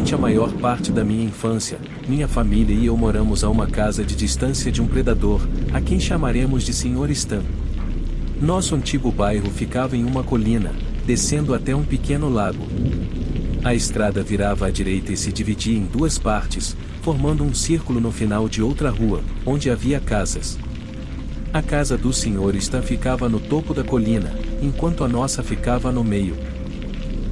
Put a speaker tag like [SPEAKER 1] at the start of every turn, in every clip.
[SPEAKER 1] Durante a maior parte da minha infância, minha família e eu moramos a uma casa de distância de um predador, a quem chamaremos de Sr. Stan. Nosso antigo bairro ficava em uma colina, descendo até um pequeno lago. A estrada virava à direita e se dividia em duas partes, formando um círculo no final de outra rua, onde havia casas. A casa do Sr. Stan ficava no topo da colina, enquanto a nossa ficava no meio.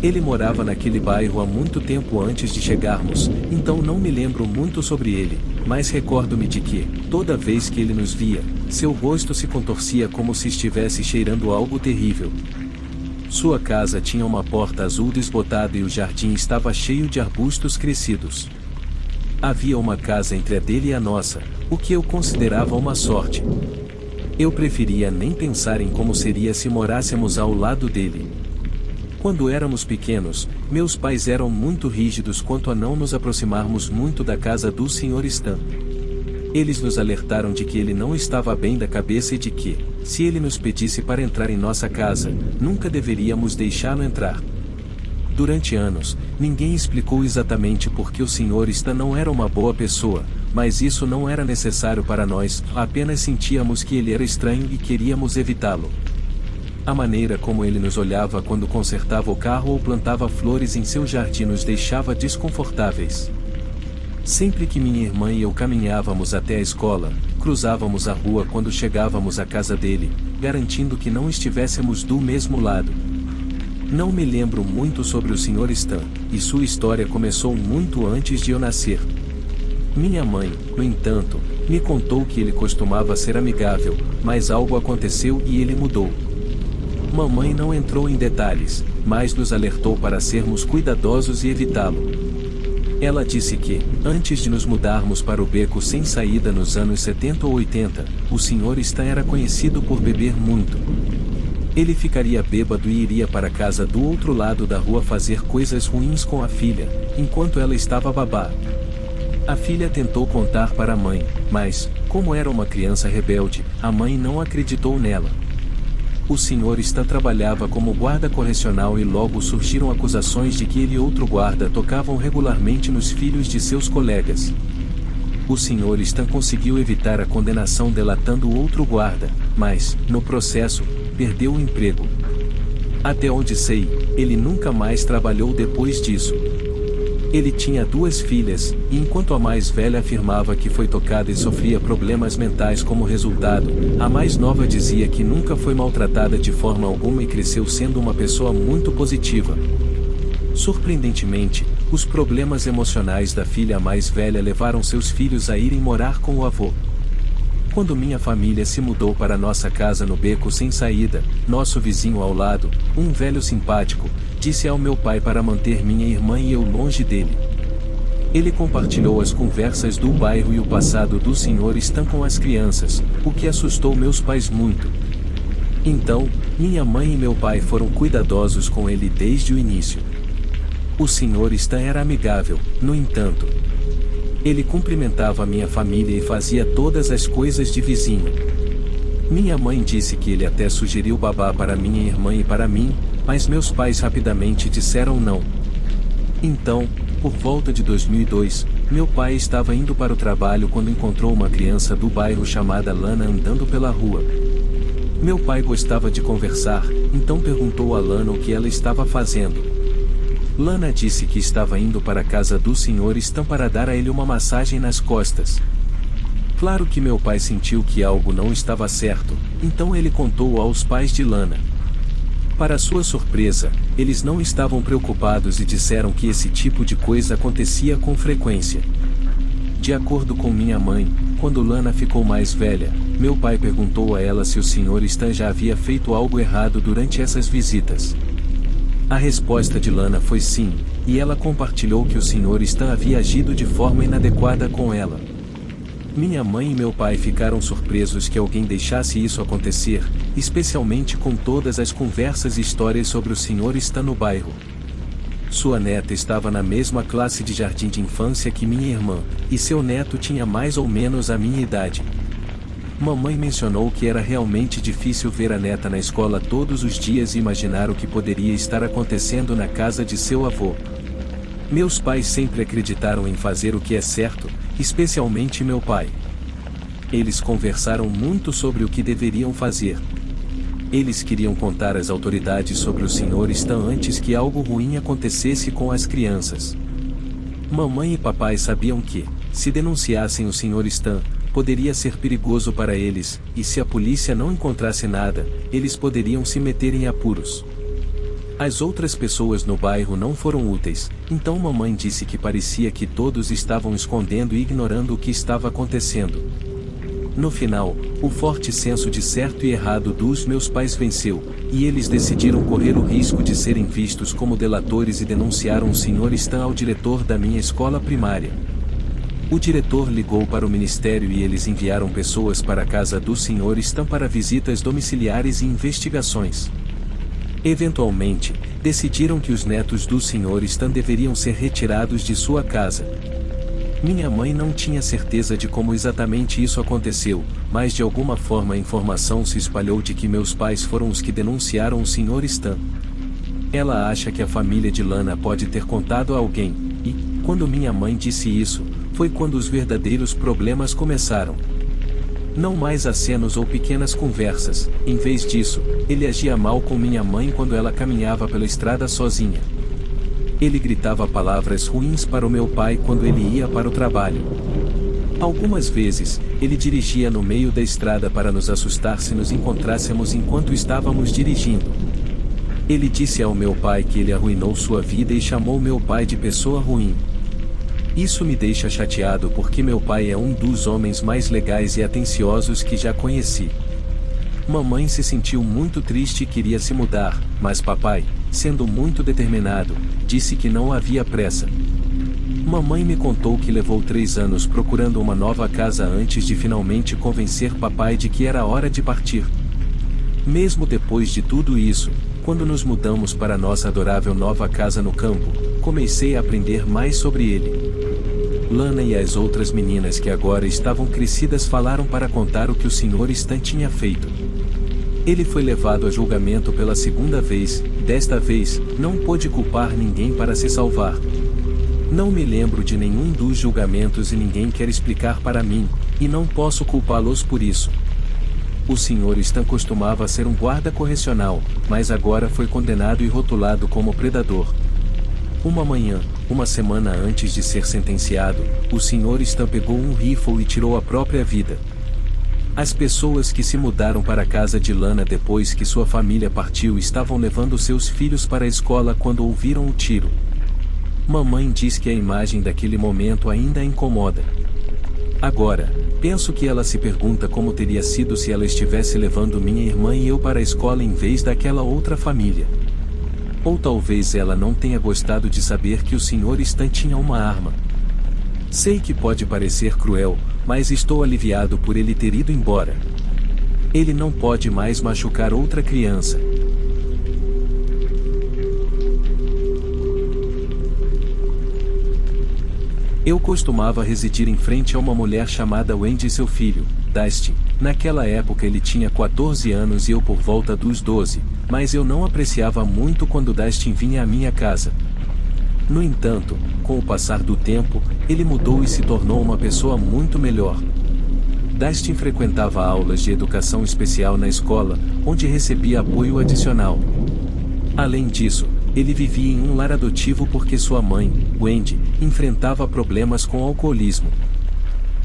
[SPEAKER 1] Ele morava naquele bairro há muito tempo antes de chegarmos, então não me lembro muito sobre ele, mas recordo-me de que, toda vez que ele nos via, seu rosto se contorcia como se estivesse cheirando algo terrível. Sua casa tinha uma porta azul desbotada e o jardim estava cheio de arbustos crescidos. Havia uma casa entre a dele e a nossa, o que eu considerava uma sorte. Eu preferia nem pensar em como seria se morássemos ao lado dele. Quando éramos pequenos, meus pais eram muito rígidos quanto a não nos aproximarmos muito da casa do Sr. Stan. Eles nos alertaram de que ele não estava bem da cabeça e de que, se ele nos pedisse para entrar em nossa casa, nunca deveríamos deixá-lo entrar. Durante anos, ninguém explicou exatamente por que o Sr. Stan não era uma boa pessoa, mas isso não era necessário para nós, apenas sentíamos que ele era estranho e queríamos evitá-lo. A maneira como ele nos olhava quando consertava o carro ou plantava flores em seu jardim nos deixava desconfortáveis. Sempre que minha irmã e eu caminhávamos até a escola, cruzávamos a rua quando chegávamos à casa dele, garantindo que não estivéssemos do mesmo lado. Não me lembro muito sobre o Sr. Stan, e sua história começou muito antes de eu nascer. Minha mãe, no entanto, me contou que ele costumava ser amigável, mas algo aconteceu e ele mudou. Mamãe não entrou em detalhes, mas nos alertou para sermos cuidadosos e evitá-lo. Ela disse que, antes de nos mudarmos para o beco sem saída nos anos 70 ou 80, o Sr. Stan era conhecido por beber muito. Ele ficaria bêbado e iria para a casa do outro lado da rua fazer coisas ruins com a filha, enquanto ela estava babá. A filha tentou contar para a mãe, mas, como era uma criança rebelde, a mãe não acreditou nela. O Sr. Stan trabalhava como guarda correcional e logo surgiram acusações de que ele e outro guarda tocavam regularmente nos filhos de seus colegas. O Sr. Stan conseguiu evitar a condenação delatando o outro guarda, mas, no processo, perdeu o emprego. Até onde sei, ele nunca mais trabalhou depois disso. Ele tinha duas filhas, e enquanto a mais velha afirmava que foi tocada e sofria problemas mentais como resultado, a mais nova dizia que nunca foi maltratada de forma alguma e cresceu sendo uma pessoa muito positiva. Surpreendentemente, os problemas emocionais da filha mais velha levaram seus filhos a irem morar com o avô. Quando minha família se mudou para nossa casa no beco sem saída, nosso vizinho ao lado, um velho simpático, disse ao meu pai para manter minha irmã e eu longe dele. Ele compartilhou as conversas do bairro e o passado do Sr. Stan com as crianças, o que assustou meus pais muito. Então, minha mãe e meu pai foram cuidadosos com ele desde o início. O Sr. Stan era amigável, no entanto. Ele cumprimentava minha família e fazia todas as coisas de vizinho. Minha mãe disse que ele até sugeriu babá para minha irmã e para mim, mas meus pais rapidamente disseram não. Então, por volta de 2002, meu pai estava indo para o trabalho quando encontrou uma criança do bairro chamada Lana andando pela rua. Meu pai gostava de conversar, então perguntou a Lana o que ela estava fazendo. Lana disse que estava indo para a casa do Sr. Stan para dar a ele uma massagem nas costas. Claro que meu pai sentiu que algo não estava certo, então ele contou aos pais de Lana. Para sua surpresa, eles não estavam preocupados e disseram que esse tipo de coisa acontecia com frequência. De acordo com minha mãe, quando Lana ficou mais velha, meu pai perguntou a ela se o Sr. Stan já havia feito algo errado durante essas visitas. A resposta de Lana foi sim, e ela compartilhou que o Sr. Stan havia agido de forma inadequada com ela. Minha mãe e meu pai ficaram surpresos que alguém deixasse isso acontecer, especialmente com todas as conversas e histórias sobre o Sr. Stan no bairro. Sua neta estava na mesma classe de jardim de infância que minha irmã, e seu neto tinha mais ou menos a minha idade. Mamãe mencionou que era realmente difícil ver a neta na escola todos os dias e imaginar o que poderia estar acontecendo na casa de seu avô. Meus pais sempre acreditaram em fazer o que é certo, especialmente meu pai. Eles conversaram muito sobre o que deveriam fazer. Eles queriam contar às autoridades sobre o Sr. Stan antes que algo ruim acontecesse com as crianças. Mamãe e papai sabiam que, se denunciassem o Sr. Stan, poderia ser perigoso para eles, e se a polícia não encontrasse nada, eles poderiam se meter em apuros. As outras pessoas no bairro não foram úteis, então mamãe disse que parecia que todos estavam escondendo e ignorando o que estava acontecendo. No final, o forte senso de certo e errado dos meus pais venceu, e eles decidiram correr o risco de serem vistos como delatores e denunciaram o Sr. Stan ao diretor da minha escola primária. O diretor ligou para o ministério e eles enviaram pessoas para a casa do Sr. Stan para visitas domiciliares e investigações. Eventualmente, decidiram que os netos do Sr. Stan deveriam ser retirados de sua casa. Minha mãe não tinha certeza de como exatamente isso aconteceu, mas de alguma forma a informação se espalhou de que meus pais foram os que denunciaram o Sr. Stan. Ela acha que a família de Lana pode ter contado a alguém, e, quando minha mãe disse isso, foi quando os verdadeiros problemas começaram. Não mais acenos ou pequenas conversas, em vez disso, ele agia mal com minha mãe quando ela caminhava pela estrada sozinha. Ele gritava palavras ruins para o meu pai quando ele ia para o trabalho. Algumas vezes, ele dirigia no meio da estrada para nos assustar se nos encontrássemos enquanto estávamos dirigindo. Ele disse ao meu pai que ele arruinou sua vida e chamou meu pai de pessoa ruim. Isso me deixa chateado porque meu pai é um dos homens mais legais e atenciosos que já conheci. Mamãe se sentiu muito triste e queria se mudar, mas papai, sendo muito determinado, disse que não havia pressa. Mamãe me contou que levou 3 anos procurando uma nova casa antes de finalmente convencer papai de que era hora de partir. Mesmo depois de tudo isso, quando nos mudamos para nossa adorável nova casa no campo, comecei a aprender mais sobre ele. Lana e as outras meninas que agora estavam crescidas falaram para contar o que o Sr. Stan tinha feito. Ele foi levado a julgamento pela 2ª vez, desta vez, não pôde culpar ninguém para se salvar. Não me lembro de nenhum dos julgamentos e ninguém quer explicar para mim, e não posso culpá-los por isso. O Sr. Stan costumava ser um guarda correcional, mas agora foi condenado e rotulado como predador. Uma manhã, uma semana antes de ser sentenciado, o Sr. Stan pegou um rifle e tirou a própria vida. As pessoas que se mudaram para a casa de Lana depois que sua família partiu estavam levando seus filhos para a escola quando ouviram o tiro. Mamãe diz que a imagem daquele momento ainda a incomoda. Agora, penso que ela se pergunta como teria sido se ela estivesse levando minha irmã e eu para a escola em vez daquela outra família. Ou talvez ela não tenha gostado de saber que o Sr. Stan tinha uma arma. Sei que pode parecer cruel, mas estou aliviado por ele ter ido embora. Ele não pode mais machucar outra criança. Eu costumava residir em frente a uma mulher chamada Wendy e seu filho, Dustin. Naquela época ele tinha 14 anos e eu por volta dos 12, mas eu não apreciava muito quando Dustin vinha à minha casa. No entanto, com o passar do tempo, ele mudou e se tornou uma pessoa muito melhor. Dustin frequentava aulas de educação especial na escola, onde recebia apoio adicional. Além disso, ele vivia em um lar adotivo porque sua mãe, Wendy, enfrentava problemas com alcoolismo.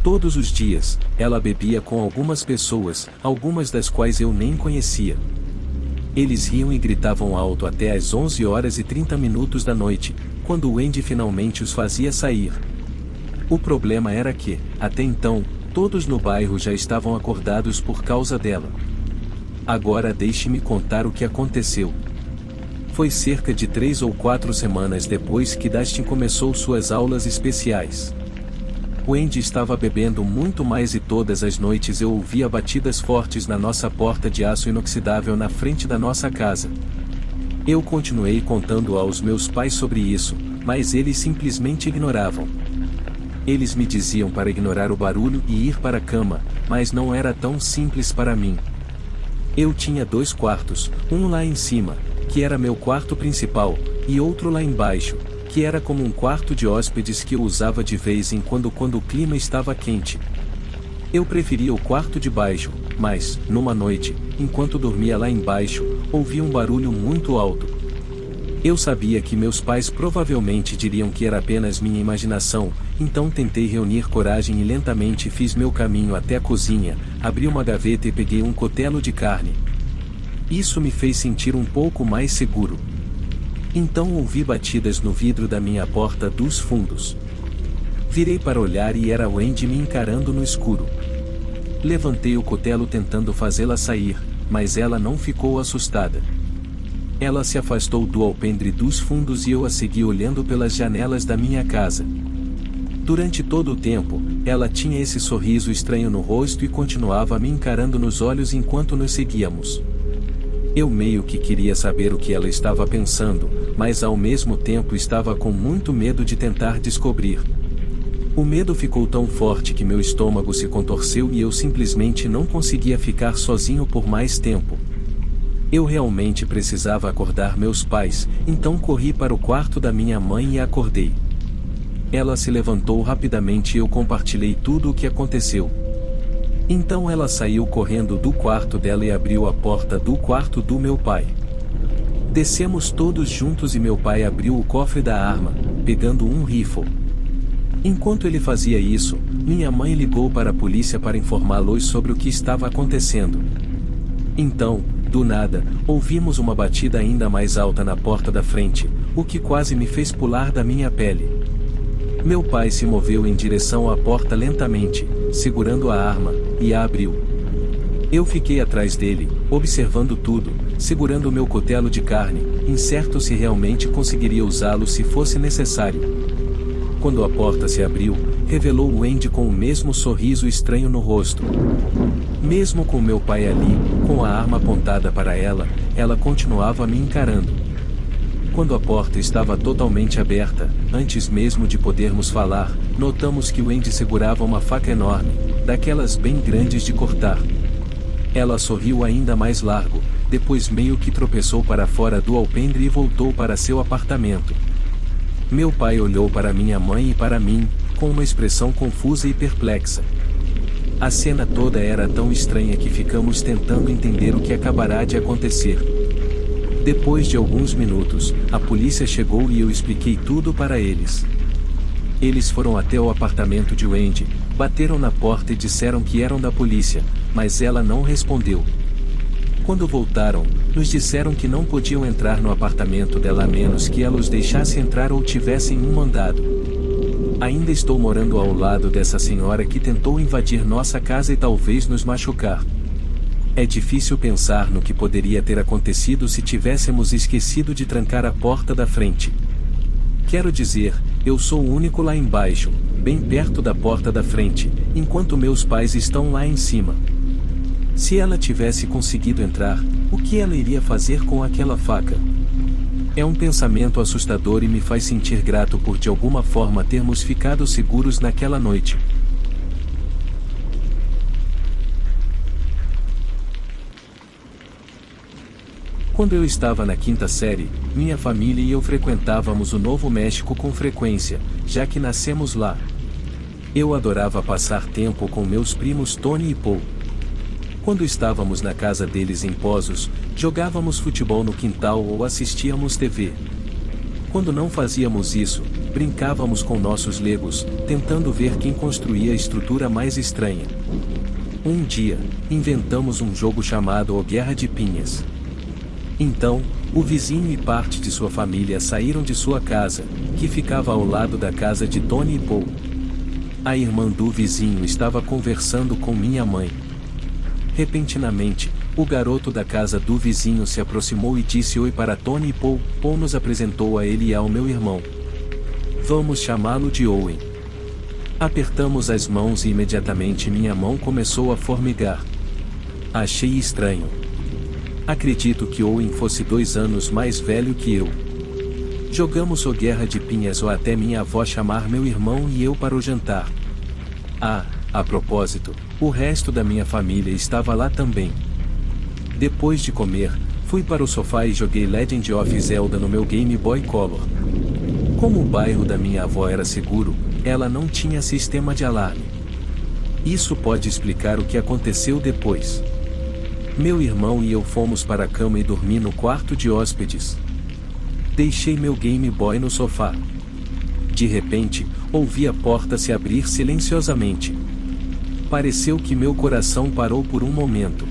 [SPEAKER 1] Todos os dias, ela bebia com algumas pessoas, algumas das quais eu nem conhecia. Eles riam e gritavam alto até às 11h30 da noite, quando Wendy finalmente os fazia sair. O problema era que, até então, todos no bairro já estavam acordados por causa dela. Agora deixe-me contar o que aconteceu. Foi cerca de 3 ou 4 semanas depois que Dustin começou suas aulas especiais. Wendy estava bebendo muito mais e todas as noites eu ouvia batidas fortes na nossa porta de aço inoxidável na frente da nossa casa. Eu continuei contando aos meus pais sobre isso, mas eles simplesmente ignoravam. Eles me diziam para ignorar o barulho e ir para a cama, mas não era tão simples para mim. Eu tinha 2 quartos, um lá em cima, que era meu quarto principal, e outro lá embaixo, que que era como um quarto de hóspedes que eu usava de vez em quando o clima estava quente. Eu preferia o quarto de baixo, mas, numa noite, enquanto dormia lá embaixo, ouvi um barulho muito alto. Eu sabia que meus pais provavelmente diriam que era apenas minha imaginação, então tentei reunir coragem e lentamente fiz meu caminho até a cozinha, abri uma gaveta e peguei um cutelo de carne. Isso me fez sentir um pouco mais seguro. Então ouvi batidas no vidro da minha porta dos fundos. Virei para olhar e era Wendy me encarando no escuro. Levantei o cutelo tentando fazê-la sair, mas ela não ficou assustada. Ela se afastou do alpendre dos fundos e eu a segui olhando pelas janelas da minha casa. Durante todo o tempo, ela tinha esse sorriso estranho no rosto e continuava me encarando nos olhos enquanto nos seguíamos. Eu meio que queria saber o que ela estava pensando, mas ao mesmo tempo estava com muito medo de tentar descobrir. O medo ficou tão forte que meu estômago se contorceu e eu simplesmente não conseguia ficar sozinho por mais tempo. Eu realmente precisava acordar meus pais, então corri para o quarto da minha mãe e a acordei. Ela se levantou rapidamente e eu compartilhei tudo o que aconteceu. Então ela saiu correndo do quarto dela e abriu a porta do quarto do meu pai. Descemos todos juntos e meu pai abriu o cofre da arma, pegando um rifle. Enquanto ele fazia isso, minha mãe ligou para a polícia para informá-los sobre o que estava acontecendo. Então, do nada, ouvimos uma batida ainda mais alta na porta da frente, o que quase me fez pular da minha pele. Meu pai se moveu em direção à porta lentamente, segurando a arma, e a abriu. Eu fiquei atrás dele, observando tudo, segurando meu cutelo de carne, incerto se realmente conseguiria usá-lo se fosse necessário. Quando a porta se abriu, revelou Wendy com o mesmo sorriso estranho no rosto. Mesmo com meu pai ali, com a arma apontada para ela, ela continuava me encarando. Quando a porta estava totalmente aberta, antes mesmo de podermos falar, notamos que Wendy segurava uma faca enorme, daquelas bem grandes de cortar. Ela sorriu ainda mais largo, depois meio que tropeçou para fora do alpendre e voltou para seu apartamento. Meu pai olhou para minha mãe e para mim, com uma expressão confusa e perplexa. A cena toda era tão estranha que ficamos tentando entender o que acabará de acontecer. Depois de alguns minutos, a polícia chegou e eu expliquei tudo para eles. Eles foram até o apartamento de Wendy, bateram na porta e disseram que eram da polícia, mas ela não respondeu. Quando voltaram, nos disseram que não podiam entrar no apartamento dela a menos que ela os deixasse entrar ou tivessem um mandado. Ainda estou morando ao lado dessa senhora que tentou invadir nossa casa e talvez nos machucar. É difícil pensar no que poderia ter acontecido se tivéssemos esquecido de trancar a porta da frente. Quero dizer, eu sou o único lá embaixo, bem perto da porta da frente, enquanto meus pais estão lá em cima. Se ela tivesse conseguido entrar, o que ela iria fazer com aquela faca? É um pensamento assustador e me faz sentir grato por de alguma forma termos ficado seguros naquela noite. Quando eu estava na quinta série, minha família e eu frequentávamos o Novo México com frequência, já que nascemos lá. Eu adorava passar tempo com meus primos Tony e Paul. Quando estávamos na casa deles em Pozos, jogávamos futebol no quintal ou assistíamos TV. Quando não fazíamos isso, brincávamos com nossos Legos, tentando ver quem construía a estrutura mais estranha. Um dia, inventamos um jogo chamado O Guerra de Pinhas. Então, o vizinho e parte de sua família saíram de sua casa, que ficava ao lado da casa de Tony e Paul. A irmã do vizinho estava conversando com minha mãe. Repentinamente, o garoto da casa do vizinho se aproximou e disse oi para Tony e Paul. Paul nos apresentou a ele e ao meu irmão. Vamos chamá-lo de Owen. Apertamos as mãos e imediatamente minha mão começou a formigar. Achei estranho. Acredito que Owen fosse 2 anos mais velho que eu. Jogamos o Guerra de Pinhas ou até minha avó chamar meu irmão e eu para o jantar. A propósito, o resto da minha família estava lá também. Depois de comer, fui para o sofá e joguei Legend of Zelda no meu Game Boy Color. Como o bairro da minha avó era seguro, ela não tinha sistema de alarme. Isso pode explicar o que aconteceu depois. Meu irmão e eu fomos para a cama e dormi no quarto de hóspedes. Deixei meu Game Boy no sofá. De repente, ouvi a porta se abrir silenciosamente. Pareceu que meu coração parou por um momento.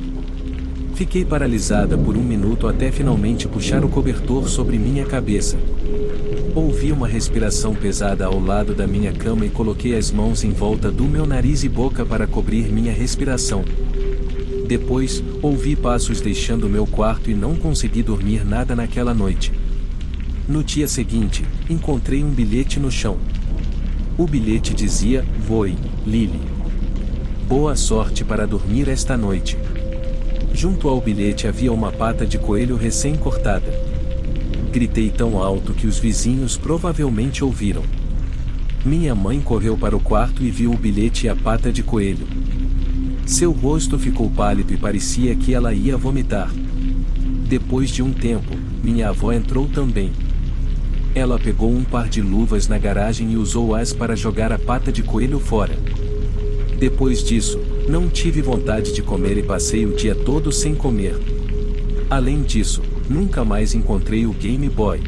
[SPEAKER 1] Fiquei paralisada por um minuto até finalmente puxar o cobertor sobre minha cabeça. Ouvi uma respiração pesada ao lado da minha cama e coloquei as mãos em volta do meu nariz e boca para cobrir minha respiração. Depois, ouvi passos deixando meu quarto e não consegui dormir nada naquela noite. No dia seguinte, encontrei um bilhete no chão. O bilhete dizia: "Voe, Lily. Boa sorte para dormir esta noite." Junto ao bilhete havia uma pata de coelho recém-cortada. Gritei tão alto que os vizinhos provavelmente ouviram. Minha mãe correu para o quarto e viu o bilhete e a pata de coelho. Seu rosto ficou pálido e parecia que ela ia vomitar. Depois de um tempo, minha avó entrou também. Ela pegou um par de luvas na garagem e usou-as para jogar a pata de coelho fora. Depois disso, não tive vontade de comer e passei o dia todo sem comer. Além disso, nunca mais encontrei o Game Boy.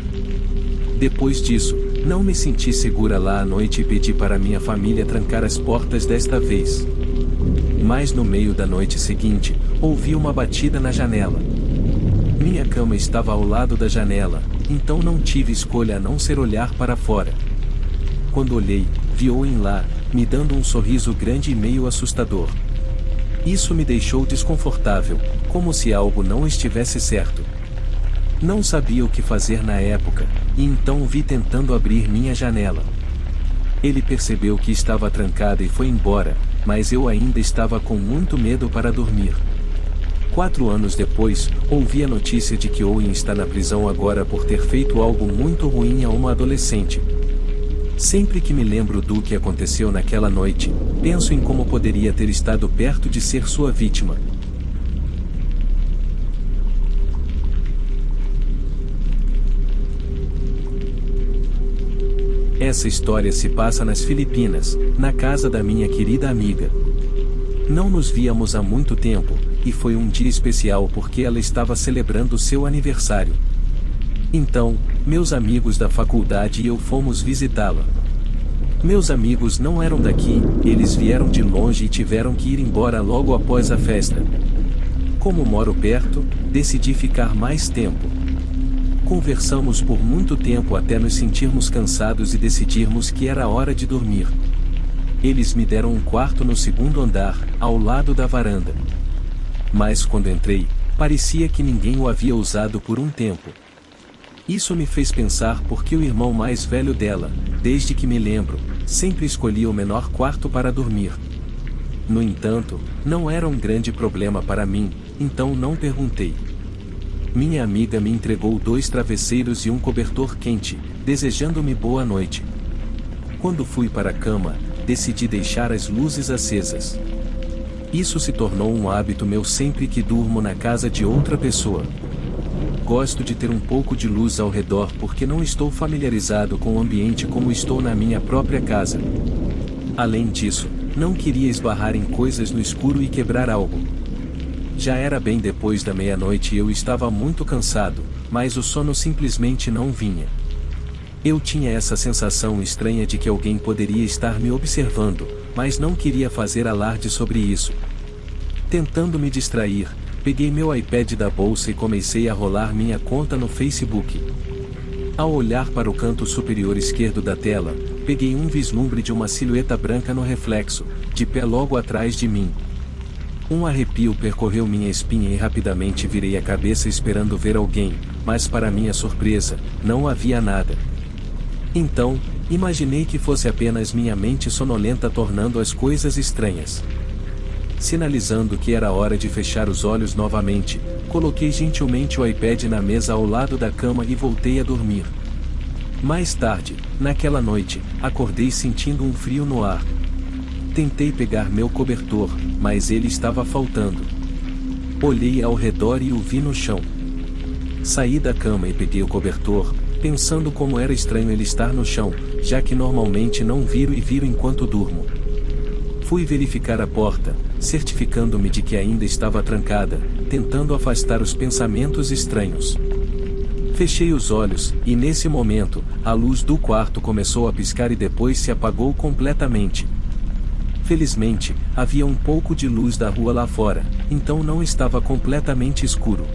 [SPEAKER 1] Depois disso, não me senti segura lá à noite e pedi para minha família trancar as portas desta vez. Mas no meio da noite seguinte, ouvi uma batida na janela. Minha cama estava ao lado da janela, então não tive escolha a não ser olhar para fora. Quando olhei, vi Owen lá, me dando um sorriso grande e meio assustador. Isso me deixou desconfortável, como se algo não estivesse certo. Não sabia o que fazer na época, e então o vi tentando abrir minha janela. Ele percebeu que estava trancada e foi embora, mas eu ainda estava com muito medo para dormir. 4 anos depois, ouvi a notícia de que Owen está na prisão agora por ter feito algo muito ruim a uma adolescente. Sempre que me lembro do que aconteceu naquela noite, penso em como poderia ter estado perto de ser sua vítima. Essa história se passa nas Filipinas, na casa da minha querida amiga. Não nos víamos há muito tempo, e foi um dia especial porque ela estava celebrando seu aniversário. Então, meus amigos da faculdade e eu fomos visitá-la. Meus amigos não eram daqui, eles vieram de longe e tiveram que ir embora logo após a festa. Como moro perto, decidi ficar mais tempo. Conversamos por muito tempo até nos sentirmos cansados e decidirmos que era hora de dormir. Eles me deram um quarto no segundo andar, ao lado da varanda. Mas quando entrei, parecia que ninguém o havia usado por um tempo. Isso me fez pensar porque o irmão mais velho dela, desde que me lembro, sempre escolhia o menor quarto para dormir. No entanto, não era um grande problema para mim, então não perguntei. Minha amiga me entregou 2 travesseiros e um cobertor quente, desejando-me boa noite. Quando fui para a cama, decidi deixar as luzes acesas. Isso se tornou um hábito meu sempre que durmo na casa de outra pessoa. Gosto de ter um pouco de luz ao redor porque não estou familiarizado com o ambiente como estou na minha própria casa. Além disso, não queria esbarrar em coisas no escuro e quebrar algo. Já era bem depois da meia-noite e eu estava muito cansado, mas o sono simplesmente não vinha. Eu tinha essa sensação estranha de que alguém poderia estar me observando, mas não queria fazer alarde sobre isso. Tentando me distrair, peguei meu iPad da bolsa e comecei a rolar minha conta no Facebook. Ao olhar para o canto superior esquerdo da tela, peguei um vislumbre de uma silhueta branca no reflexo, de pé logo atrás de mim. Um arrepio percorreu minha espinha e rapidamente virei a cabeça esperando ver alguém, mas para minha surpresa, não havia nada. Então, imaginei que fosse apenas minha mente sonolenta tornando as coisas estranhas. Sinalizando que era hora de fechar os olhos novamente, coloquei gentilmente o iPad na mesa ao lado da cama e voltei a dormir. Mais tarde, naquela noite, acordei sentindo um frio no ar. Tentei pegar meu cobertor, mas ele estava faltando. Olhei ao redor e o vi no chão. Saí da cama e peguei o cobertor, pensando como era estranho ele estar no chão, já que normalmente não viro e viro enquanto durmo. Fui verificar a porta, certificando-me de que ainda estava trancada, tentando afastar os pensamentos estranhos. Fechei os olhos, e nesse momento, a luz do quarto começou a piscar e depois se apagou completamente. Felizmente, havia um pouco de luz da rua lá fora, então não estava completamente escuro.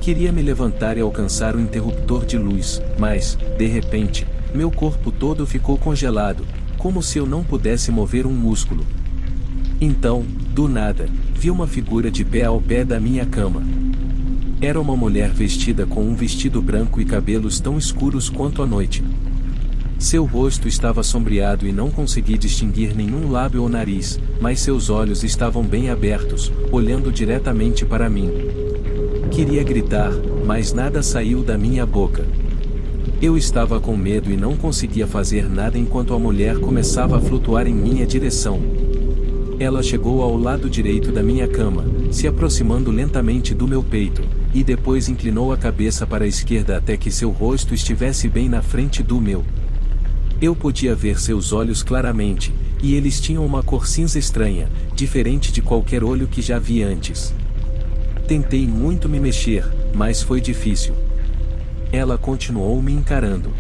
[SPEAKER 1] Queria me levantar e alcançar o interruptor de luz, mas, de repente, meu corpo todo ficou congelado, como se eu não pudesse mover um músculo. Então, do nada, vi uma figura de pé ao pé da minha cama. Era uma mulher vestida com um vestido branco e cabelos tão escuros quanto a noite. Seu rosto estava sombreado e não consegui distinguir nenhum lábio ou nariz, mas seus olhos estavam bem abertos, olhando diretamente para mim. Queria gritar, mas nada saiu da minha boca. Eu estava com medo e não conseguia fazer nada enquanto a mulher começava a flutuar em minha direção. Ela chegou ao lado direito da minha cama, se aproximando lentamente do meu peito, e depois inclinou a cabeça para a esquerda até que seu rosto estivesse bem na frente do meu. Eu podia ver seus olhos claramente, e eles tinham uma cor cinza estranha, diferente de qualquer olho que já vi antes. Tentei muito me mexer, mas foi difícil. Ela continuou me encarando.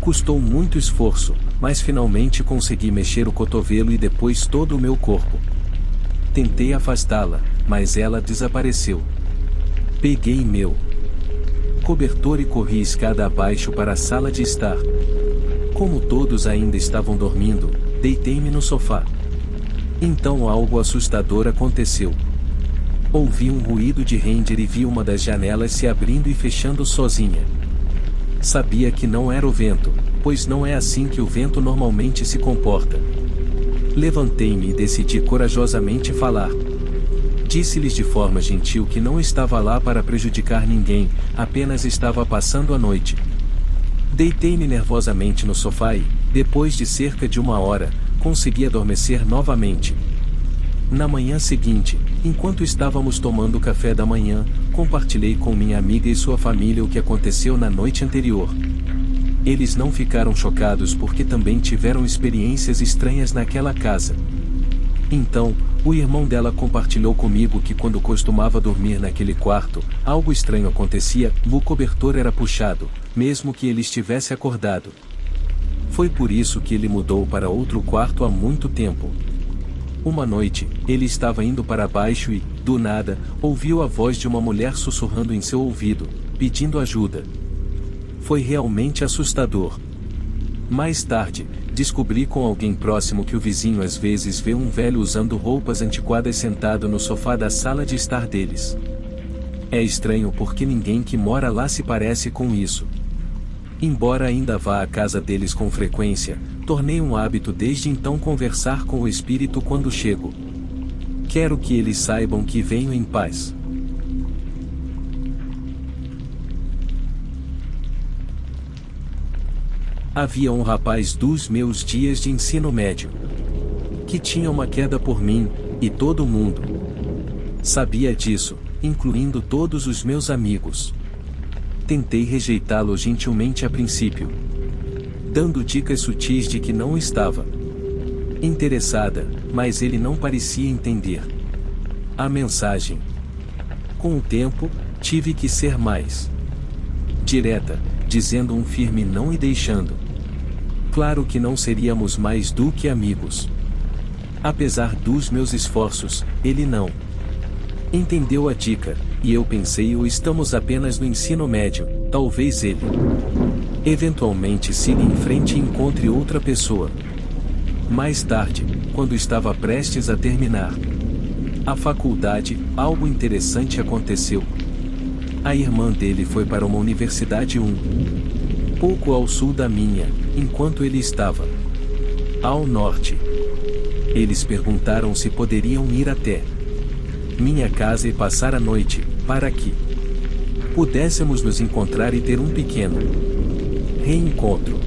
[SPEAKER 1] Custou muito esforço, mas finalmente consegui mexer o cotovelo e depois todo o meu corpo. Tentei afastá-la, mas ela desapareceu. Peguei meu cobertor e corri escada abaixo para a sala de estar. Como todos ainda estavam dormindo, deitei-me no sofá. Então algo assustador aconteceu. Ouvi um ruído de render e vi uma das janelas se abrindo e fechando sozinha. Sabia que não era o vento, pois não é assim que o vento normalmente se comporta. Levantei-me e decidi corajosamente falar. Disse-lhes de forma gentil que não estava lá para prejudicar ninguém, apenas estava passando a noite. Deitei-me nervosamente no sofá e, depois de cerca de 1 hora, consegui adormecer novamente. Na manhã seguinte, enquanto estávamos tomando café da manhã, compartilhei com minha amiga e sua família o que aconteceu na noite anterior. Eles não ficaram chocados porque também tiveram experiências estranhas naquela casa. Então, o irmão dela compartilhou comigo que quando costumava dormir naquele quarto, algo estranho acontecia, o cobertor era puxado, mesmo que ele estivesse acordado. Foi por isso que ele mudou para outro quarto há muito tempo. Uma noite, ele estava indo para baixo e, do nada, ouviu a voz de uma mulher sussurrando em seu ouvido, pedindo ajuda. Foi realmente assustador. Mais tarde, descobri com alguém próximo que o vizinho às vezes vê um velho usando roupas antiquadas sentado no sofá da sala de estar deles. É estranho porque ninguém que mora lá se parece com isso. Embora ainda vá à casa deles com frequência, tornei um hábito desde então conversar com o espírito quando chego. Quero que eles saibam que venho em paz. Havia um rapaz dos meus dias de ensino médio que tinha uma queda por mim, e todo mundo sabia disso, incluindo todos os meus amigos. Tentei rejeitá-lo gentilmente a princípio, dando dicas sutis de que não estava interessada, mas ele não parecia entender a mensagem. Com o tempo, tive que ser mais direta, dizendo um firme não e deixando claro que não seríamos mais do que amigos. Apesar dos meus esforços, ele não entendeu a dica, e eu pensei estamos apenas no ensino médio, talvez ele eventualmente siga em frente e encontre outra pessoa. Mais tarde, quando estava prestes a terminar a faculdade, algo interessante aconteceu. A irmã dele foi para uma universidade pouco ao sul da minha, enquanto ele estava ao norte. Eles perguntaram se poderiam ir até minha casa e passar a noite, para que pudéssemos nos encontrar e ter um pequeno reencontro.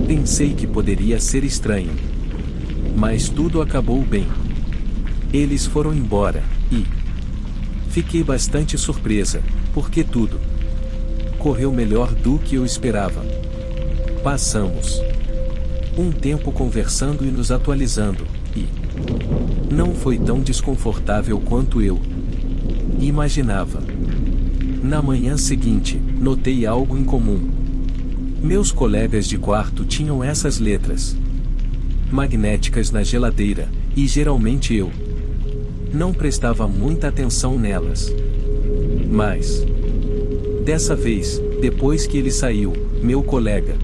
[SPEAKER 1] Pensei que poderia ser estranho, mas tudo acabou bem. Eles foram embora, e fiquei bastante surpresa, porque tudo Correu melhor do que eu esperava. Passamos um tempo conversando e nos atualizando, e não foi tão desconfortável quanto eu imaginava. Na manhã seguinte, notei algo em comum. Meus colegas de quarto tinham essas letras magnéticas na geladeira, e geralmente eu não prestava muita atenção nelas. Mas dessa vez, depois que ele saiu, meu colega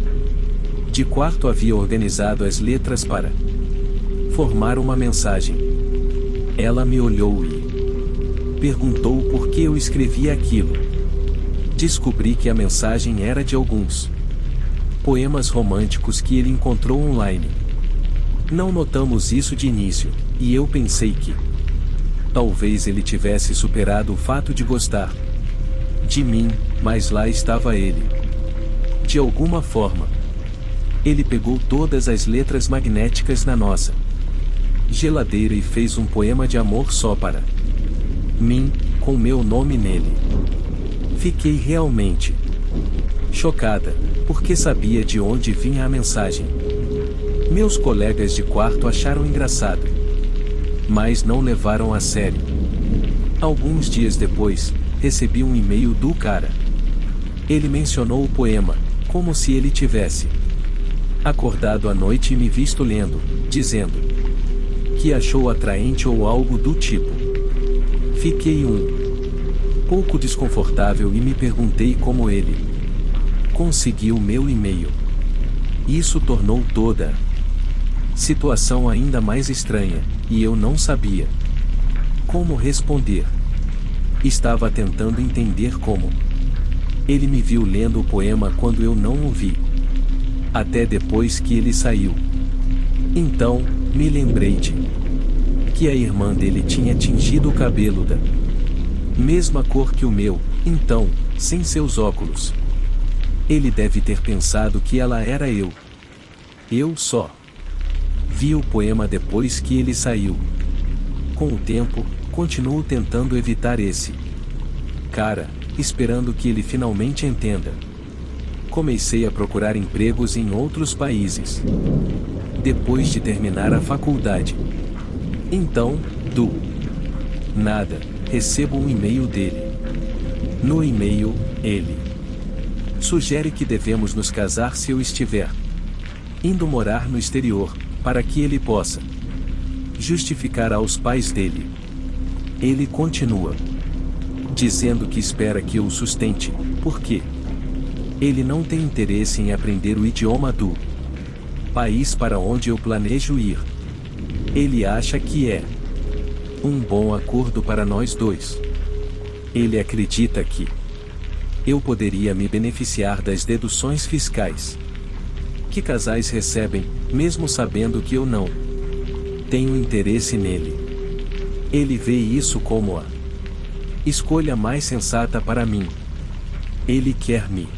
[SPEAKER 1] de quarto havia organizado as letras para formar uma mensagem. Ela me olhou e perguntou por que eu escrevia aquilo. Descobri que a mensagem era de alguns poemas românticos que ele encontrou online. Não notamos isso de início, e eu pensei que talvez ele tivesse superado o fato de gostar de mim, mas lá estava ele. De alguma forma, ele pegou todas as letras magnéticas na nossa geladeira e fez um poema de amor só para mim, com meu nome nele. Fiquei realmente chocada, porque sabia de onde vinha a mensagem. Meus colegas de quarto acharam engraçado, mas não levaram a sério. Alguns dias depois, recebi um e-mail do cara. Ele mencionou o poema, como se ele tivesse acordado à noite e me visto lendo, dizendo que achou atraente ou algo do tipo. Fiquei um pouco desconfortável e me perguntei como ele conseguiu meu e-mail. Isso tornou toda a situação ainda mais estranha, e eu não sabia como responder. Estava tentando entender como ele me viu lendo o poema quando eu não o vi. Até depois que ele saiu. Então, me lembrei de que a irmã dele tinha tingido o cabelo da mesma cor que o meu, então, sem seus óculos. Ele deve ter pensado que ela era eu. Eu só vi o poema depois que ele saiu. Com o tempo, continuo tentando evitar esse cara, esperando que ele finalmente entenda. Comecei a procurar empregos em outros países depois de terminar a faculdade. Então, do nada, recebo um e-mail dele. No e-mail, ele sugere que devemos nos casar se eu estiver indo morar no exterior, para que ele possa justificar aos pais dele. Ele continua dizendo que espera que eu o sustente, porque ele não tem interesse em aprender o idioma do país para onde eu planejo ir. Ele acha que é um bom acordo para nós dois. Ele acredita que eu poderia me beneficiar das deduções fiscais que casais recebem, mesmo sabendo que eu não tenho interesse nele. Ele vê isso como a escolha mais sensata para mim. Ele quer me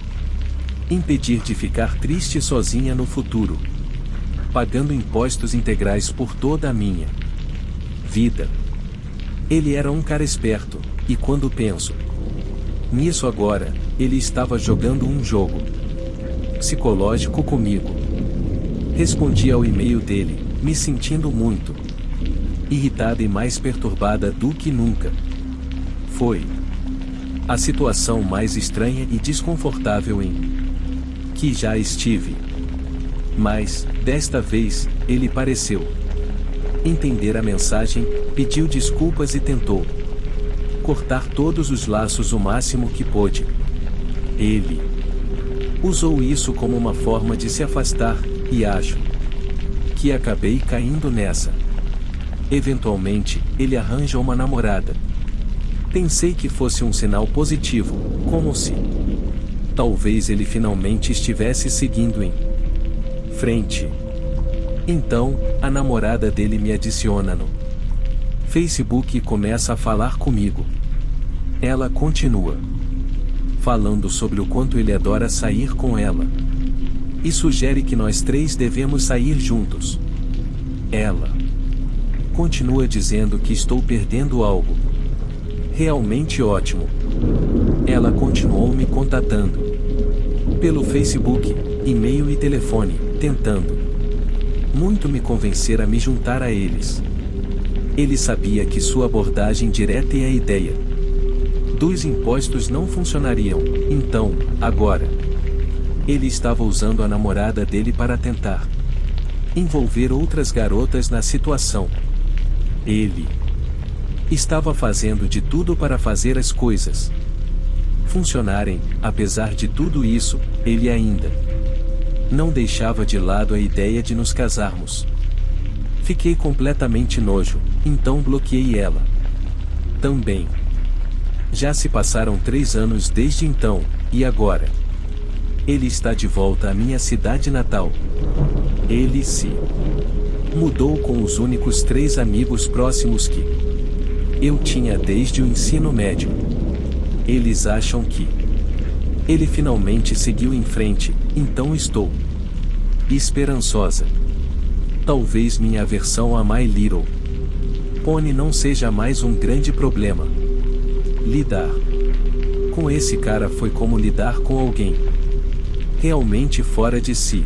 [SPEAKER 1] impedir de ficar triste sozinha no futuro, pagando impostos integrais por toda a minha vida. Ele era um cara esperto, e quando penso nisso agora, ele estava jogando um jogo psicológico comigo. Respondi ao e-mail dele, me sentindo muito irritada e mais perturbada do que nunca. Foi a situação mais estranha e desconfortável em que já estive. Mas, desta vez, ele pareceu entender a mensagem, pediu desculpas e tentou cortar todos os laços o máximo que pôde. Ele usou isso como uma forma de se afastar, e acho que acabei caindo nessa. Eventualmente, ele arranja uma namorada. Pensei que fosse um sinal positivo, como se talvez ele finalmente estivesse seguindo em frente. Então, a namorada dele me adiciona no Facebook e começa a falar comigo. Ela continua falando sobre o quanto ele adora sair com ela e sugere que nós três devemos sair juntos. Ela continua dizendo que estou perdendo algo realmente ótimo. Ela continuou me contatando pelo Facebook, e-mail e telefone, tentando muito me convencer a me juntar a eles. Ele sabia que sua abordagem direta e a ideia dos impostos não funcionariam, então, agora, ele estava usando a namorada dele para tentar envolver outras garotas na situação. Ele estava fazendo de tudo para fazer as coisas funcionarem. Apesar de tudo isso, ele ainda não deixava de lado a ideia de nos casarmos. Fiquei completamente nojo, então bloqueei ela também. Já se passaram 3 anos desde então, e agora? Ele está de volta à minha cidade natal. Ele se mudou com os únicos 3 amigos próximos que eu tinha desde o ensino médio. Eles acham que ele finalmente seguiu em frente, então estou esperançosa. Talvez minha aversão a My Little Pony não seja mais um grande problema. Lidar com esse cara foi como lidar com alguém realmente fora de si.